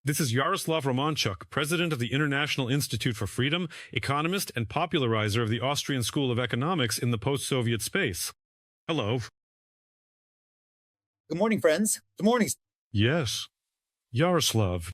This is Yaroslav Romanchuk, president of the International Institute for Freedom, economist, and popularizer of the Austrian School of Economics in the post-Soviet space. Hello. Good morning, friends. Good morning. Yes. Yaroslav,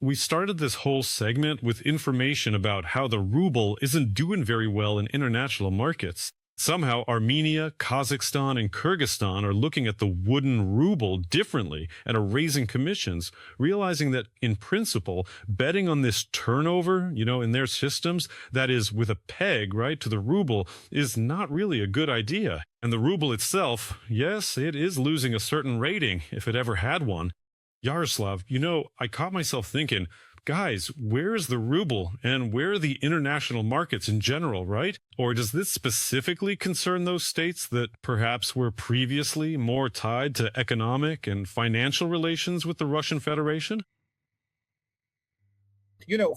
we started this whole segment with information about how the ruble isn't doing very well in international markets. Somehow, Armenia, Kazakhstan, and Kyrgyzstan are looking at the wooden ruble differently and are raising commissions, realizing that, in principle, betting on this turnover, in their systems, that is, with a peg, right, to the ruble, is not really a good idea. And the ruble itself, yes, it is losing a certain rating, if it ever had one. Yaroslav, I caught myself thinking, guys, where is the ruble and where are the international markets in general, right? Or does this specifically concern those states that perhaps were previously more tied to economic and financial relations with the Russian Federation?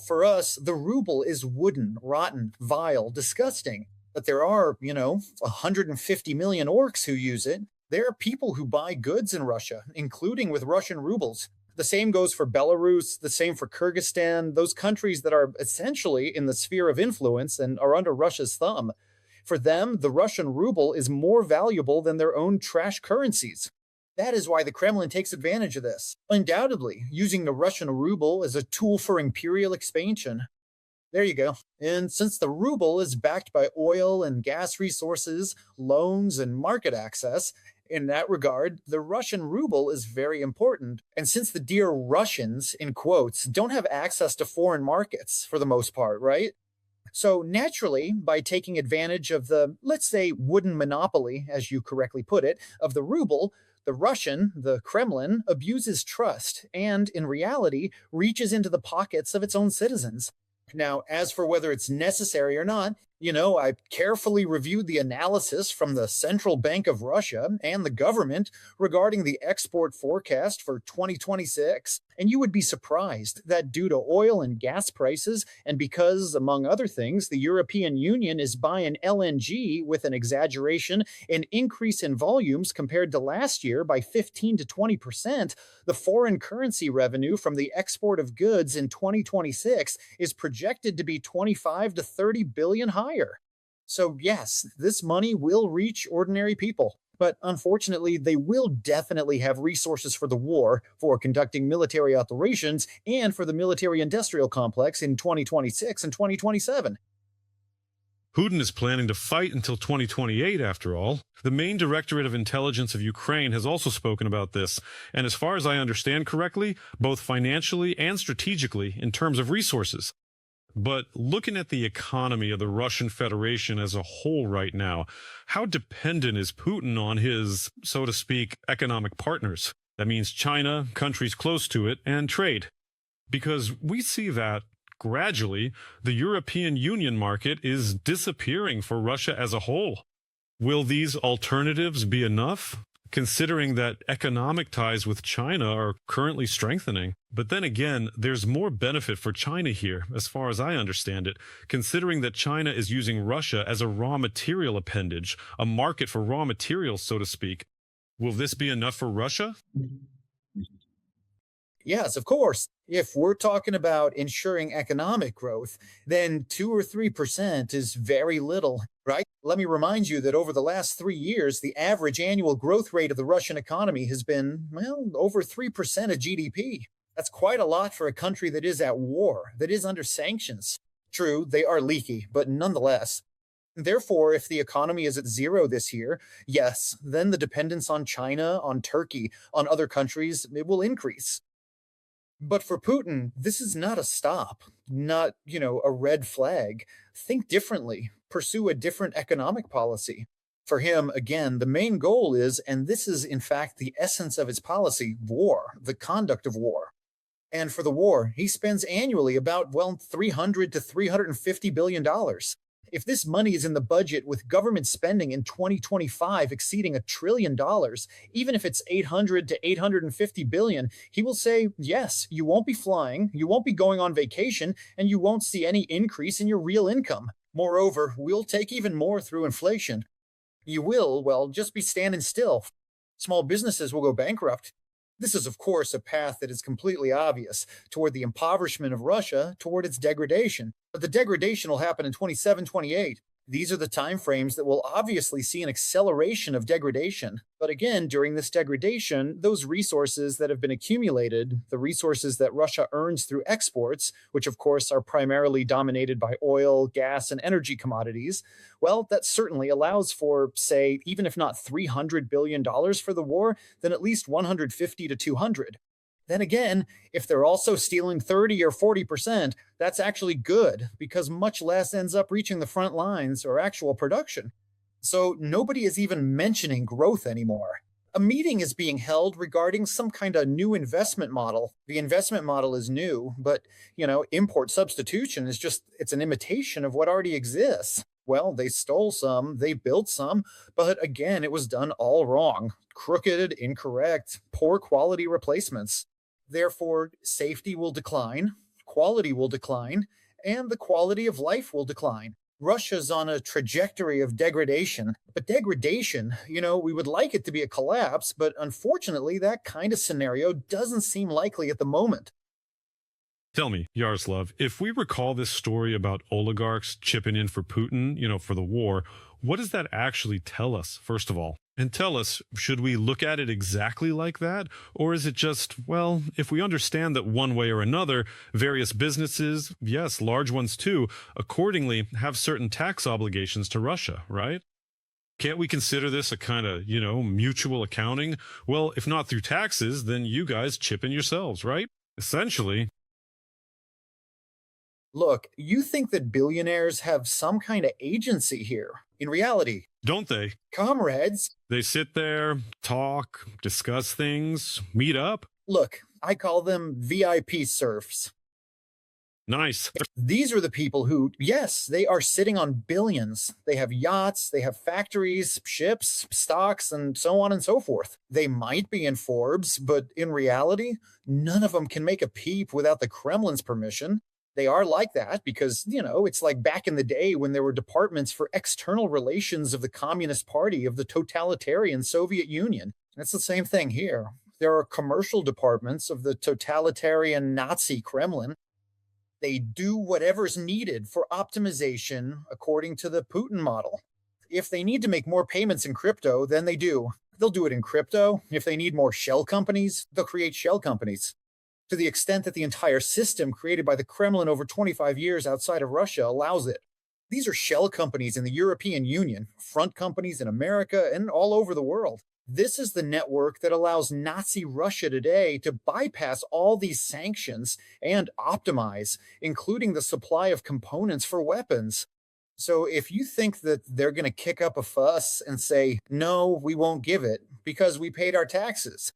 For us, the ruble is wooden, rotten, vile, disgusting. But there are, 150 million orcs who use it. There are people who buy goods in Russia, including with Russian rubles. The same goes for Belarus, the same for Kyrgyzstan, those countries that are essentially in the sphere of influence and are under Russia's thumb. For them, the Russian ruble is more valuable than their own trash currencies. That is why the Kremlin takes advantage of this, undoubtedly using the Russian ruble as a tool for imperial expansion. There you go. And since the ruble is backed by oil and gas resources, loans, and market access, in that regard, the Russian ruble is very important. And since the dear Russians, in quotes, don't have access to foreign markets for the most part, right? So naturally, by taking advantage of the, let's say, wooden monopoly, as you correctly put it, of the ruble, the Kremlin, abuses trust and, in reality, reaches into the pockets of its own citizens. Now, as for whether it's necessary or not, I carefully reviewed the analysis from the Central Bank of Russia and the government regarding the export forecast for 2026, and you would be surprised that due to oil and gas prices, and because, among other things, the European Union is buying LNG with an exaggeration, an increase in volumes compared to last year by 15 to 20%, the foreign currency revenue from the export of goods in 2026 is projected to be 25 to 30 billion higher. So yes, this money will reach ordinary people, but unfortunately, they will definitely have resources for the war, for conducting military operations, and for the military-industrial complex in 2026 and 2027. Putin is planning to fight until 2028, after all. The main Directorate of Intelligence of Ukraine has also spoken about this, and as far as I understand correctly, both financially and strategically in terms of resources. But looking at the economy of the Russian Federation as a whole right now, how dependent is Putin on his, so to speak, economic partners? That means China, countries close to it, and trade. Because we see that, gradually, the European Union market is disappearing for Russia as a whole. Will these alternatives be enough? Considering that economic ties with China are currently strengthening. But then again, there's more benefit for China here, as far as I understand it, considering that China is using Russia as a raw material appendage, a market for raw materials, so to speak. Will this be enough for Russia? Yes, of course. If we're talking about ensuring economic growth, then 2 or 3% is very little, right? Let me remind you that over the last 3 years, the average annual growth rate of the Russian economy has been, over 3% of GDP. That's quite a lot for a country that is at war, that is under sanctions. True, they are leaky, but nonetheless. Therefore, if the economy is at zero this year, yes, then the dependence on China, on Turkey, on other countries, it will increase. But for Putin, this is not a stop, not, a red flag. Think differently, pursue a different economic policy. For him, again, the main goal is, and this is in fact the essence of his policy, war, the conduct of war. And for the war, he spends annually about, 300 to $350 billion. If this money is in the budget with government spending in 2025 exceeding $1 trillion, even if it's 800 to 850 billion, he will say, yes, you won't be flying, you won't be going on vacation, and you won't see any increase in your real income. Moreover, we'll take even more through inflation. You will, just be standing still. Small businesses will go bankrupt. This is, of course, a path that is completely obvious toward the impoverishment of Russia, toward its degradation. But the degradation will happen in 27, 28. These are the timeframes that will obviously see an acceleration of degradation. But again, during this degradation, those resources that have been accumulated, the resources that Russia earns through exports, which of course are primarily dominated by oil, gas, and energy commodities, well, that certainly allows for, say, even if not $300 billion for the war, then at least 150 to 200. Then again, if they're also stealing 30 or 40%, that's actually good because much less ends up reaching the front lines or actual production. So nobody is even mentioning growth anymore. A meeting is being held regarding some kind of new investment model. The investment model is new, but, import substitution is just, it's an imitation of what already exists. Well, they stole some, they built some, but again, it was done all wrong. Crooked, incorrect, poor quality replacements. Therefore, safety will decline, quality will decline, and the quality of life will decline. Russia's on a trajectory of degradation, but degradation, we would like it to be a collapse, but unfortunately, that kind of scenario doesn't seem likely at the moment. Tell me, Yaroslav, if we recall this story about oligarchs chipping in for Putin, for the war, what does that actually tell us, first of all? And tell us, should we look at it exactly like that? Or is it just, well, if we understand that one way or another, various businesses, yes, large ones too, accordingly have certain tax obligations to Russia, right? Can't we consider this a kind of, mutual accounting? Well, if not through taxes, then you guys chip in yourselves, right? Essentially. Look, you think that billionaires have some kind of agency here. In reality, Don't they? comrades, They sit there, talk, discuss things, meet up. look, I call them VIP serfs. Nice. These are the people who, yes, they are sitting on billions. They have yachts, they have factories, ships, stocks, and so on and so forth. They might be in Forbes, but in reality, none of them can make a peep without the Kremlin's permission. They are like that because, it's like back in the day when there were departments for external relations of the Communist Party of the totalitarian Soviet Union. It's the same thing here. There are commercial departments of the totalitarian Nazi Kremlin. They do whatever's needed for optimization according to the Putin model. If they need to make more payments in crypto, then they do. They'll do it in crypto. If they need more shell companies, they'll create shell companies. To the extent that the entire system created by the Kremlin over 25 years outside of Russia allows it. These are shell companies in the European Union, front companies in America, and all over the world. This is the network that allows Nazi Russia today to bypass all these sanctions and optimize, including the supply of components for weapons. So if you think that they're going to kick up a fuss and say, no, we won't give it because we paid our taxes.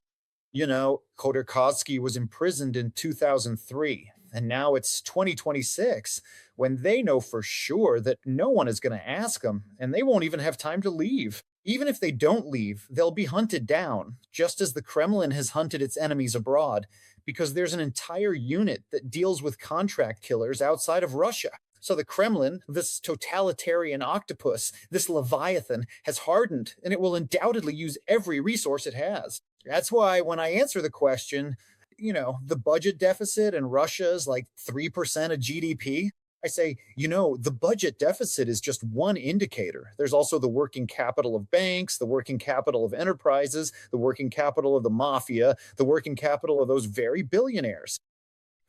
Khodorkovsky was imprisoned in 2003, and now it's 2026 when they know for sure that no one is going to ask them, and they won't even have time to leave. Even if they don't leave, they'll be hunted down, just as the Kremlin has hunted its enemies abroad, because there's an entire unit that deals with contract killers outside of Russia. So the Kremlin, this totalitarian octopus, this leviathan, has hardened, and it will undoubtedly use every resource it has. That's why when I answer the question, the budget deficit in Russia is like 3% of GDP. I say, the budget deficit is just one indicator. There's also the working capital of banks, the working capital of enterprises, the working capital of the mafia, the working capital of those very billionaires.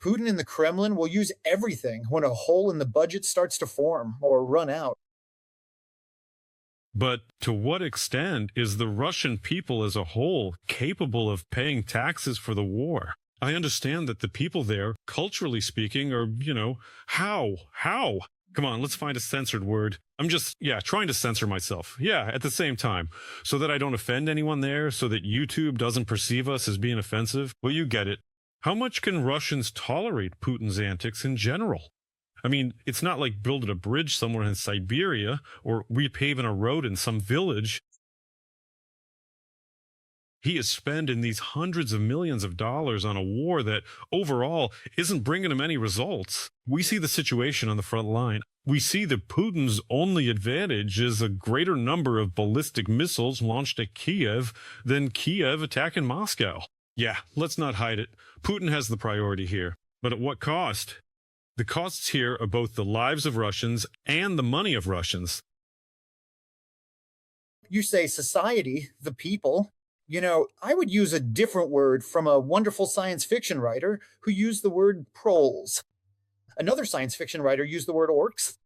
Putin and the Kremlin will use everything when a hole in the budget starts to form or run out. But to what extent is the Russian people as a whole capable of paying taxes for the war? I understand that the people there, culturally speaking, are, how? Come on, let's find a censored word. I'm just, trying to censor myself. At the same time, so that I don't offend anyone there, so that YouTube doesn't perceive us as being offensive. Well, you get it. How much can Russians tolerate Putin's antics in general? I mean, it's not like building a bridge somewhere in Siberia or repaving a road in some village. He is spending these hundreds of millions of dollars on a war that overall isn't bringing him any results. We see the situation on the front line. We see that Putin's only advantage is a greater number of ballistic missiles launched at Kiev than Kiev attacking Moscow. Yeah, let's not hide it. Putin has the priority here. But at what cost? The costs here are both the lives of Russians and the money of Russians. You say society, the people. I would use a different word from a wonderful science fiction writer who used the word proles. Another science fiction writer used the word orcs.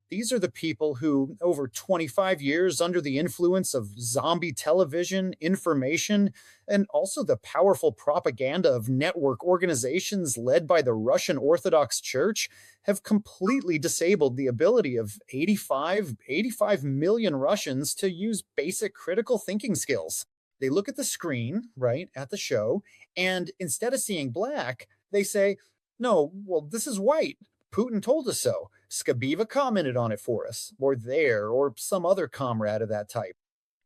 These are the people who, over 25 years, under the influence of zombie television, information, and also the powerful propaganda of network organizations led by the Russian Orthodox Church, have completely disabled the ability of 85 million Russians to use basic critical thinking skills. They look at the screen, right, at the show, and instead of seeing black, they say, no, well, this is white. Putin told us so. Skabiva commented on it for us, or there, or some other comrade of that type.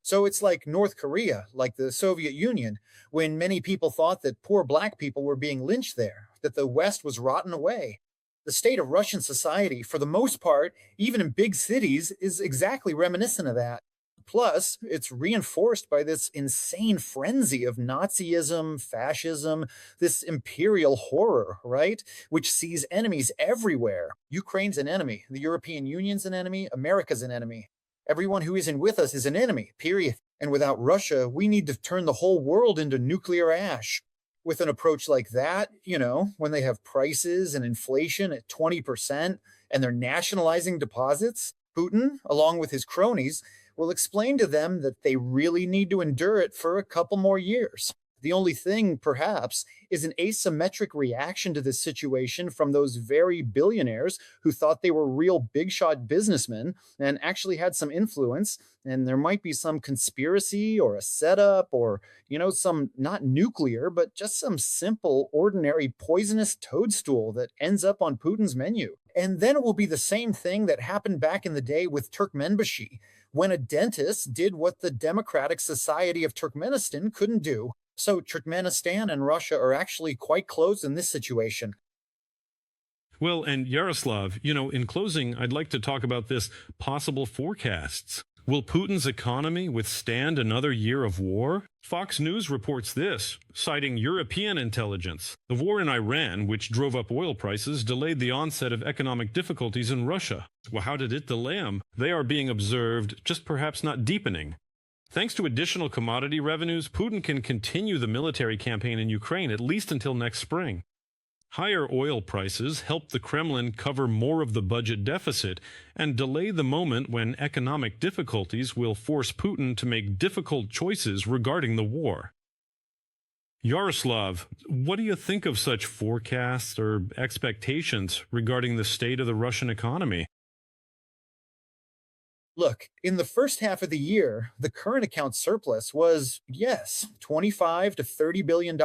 So it's like North Korea, like the Soviet Union, when many people thought that poor black people were being lynched there, that the West was rotten away. The state of Russian society, for the most part, even in big cities, is exactly reminiscent of that. Plus, it's reinforced by this insane frenzy of Nazism, fascism, this imperial horror, right? Which sees enemies everywhere. Ukraine's an enemy, the European Union's an enemy, America's an enemy. Everyone who isn't with us is an enemy, period. And without Russia, we need to turn the whole world into nuclear ash. With an approach like that, when they have prices and inflation at 20% and they're nationalizing deposits, Putin, along with his cronies, will explain to them that they really need to endure it for a couple more years. The only thing, perhaps, is an asymmetric reaction to this situation from those very billionaires who thought they were real big shot businessmen and actually had some influence. And there might be some conspiracy or a setup or, some not nuclear, but just some simple, ordinary poisonous toadstool that ends up on Putin's menu. And then it will be the same thing that happened back in the day with Turkmenbashi, when a dentist did what the Democratic Society of Turkmenistan couldn't do. So Turkmenistan and Russia are actually quite close in this situation. Well, and Yaroslav, in closing, I'd like to talk about this possible forecasts. Will Putin's economy withstand another year of war? Fox News reports this, citing European intelligence. The war in Iran, which drove up oil prices, delayed the onset of economic difficulties in Russia. Well, how did it delay them? They are being observed, just perhaps not deepening. Thanks to additional commodity revenues, Putin can continue the military campaign in Ukraine at least until next spring. Higher oil prices help the Kremlin cover more of the budget deficit and delay the moment when economic difficulties will force Putin to make difficult choices regarding the war. Yaroslav, what do you think of such forecasts or expectations regarding the state of the Russian economy? Look, in the first half of the year, the current account surplus was, yes, 25 to $30 billion,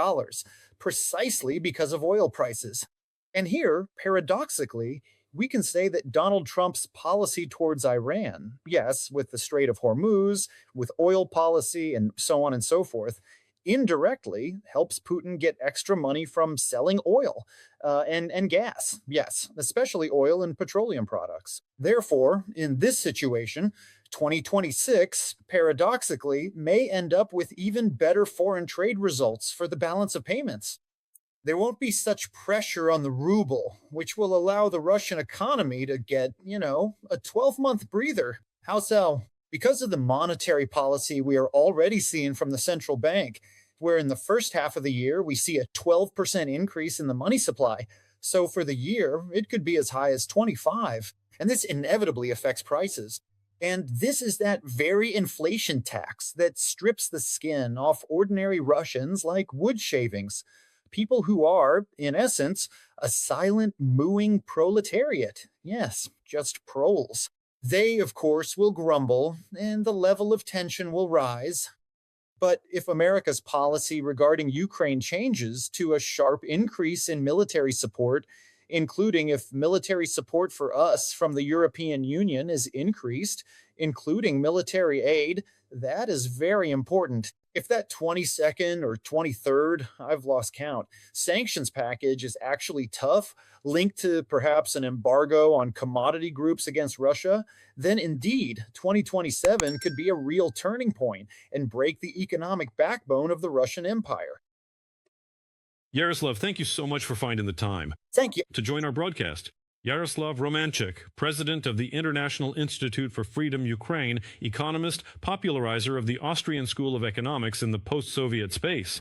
precisely because of oil prices. And here, paradoxically, we can say that Donald Trump's policy towards Iran, yes, with the Strait of Hormuz, with oil policy, and so on and so forth, indirectly helps Putin get extra money from selling oil and gas, yes, especially oil and petroleum products. Therefore, in this situation, 2026, paradoxically, may end up with even better foreign trade results for the balance of payments. There won't be such pressure on the ruble, which will allow the Russian economy to get, a 12-month breather. How so? Because of the monetary policy we are already seeing from the central bank, where in the first half of the year we see a 12% increase in the money supply. So for the year, it could be as high as 25. And this inevitably affects prices. And this is that very inflation tax that strips the skin off ordinary Russians like wood shavings. People who are, in essence, a silent, mooing proletariat. Yes, just proles. They, of course, will grumble, and the level of tension will rise. But if America's policy regarding Ukraine changes to a sharp increase in military support, including if military support for us from the European Union is increased, including military aid, that is very important. If that 22nd or 23rd, I've lost count, sanctions package is actually tough, linked to perhaps an embargo on commodity groups against Russia, then indeed 2027 could be a real turning point and break the economic backbone of the Russian Empire. Yaroslav, thank you so much for finding the time Thank you. to join our broadcast. Yaroslav Romanchik, president of the International Institute for Freedom Ukraine, economist, popularizer of the Austrian School of Economics in the post-Soviet space.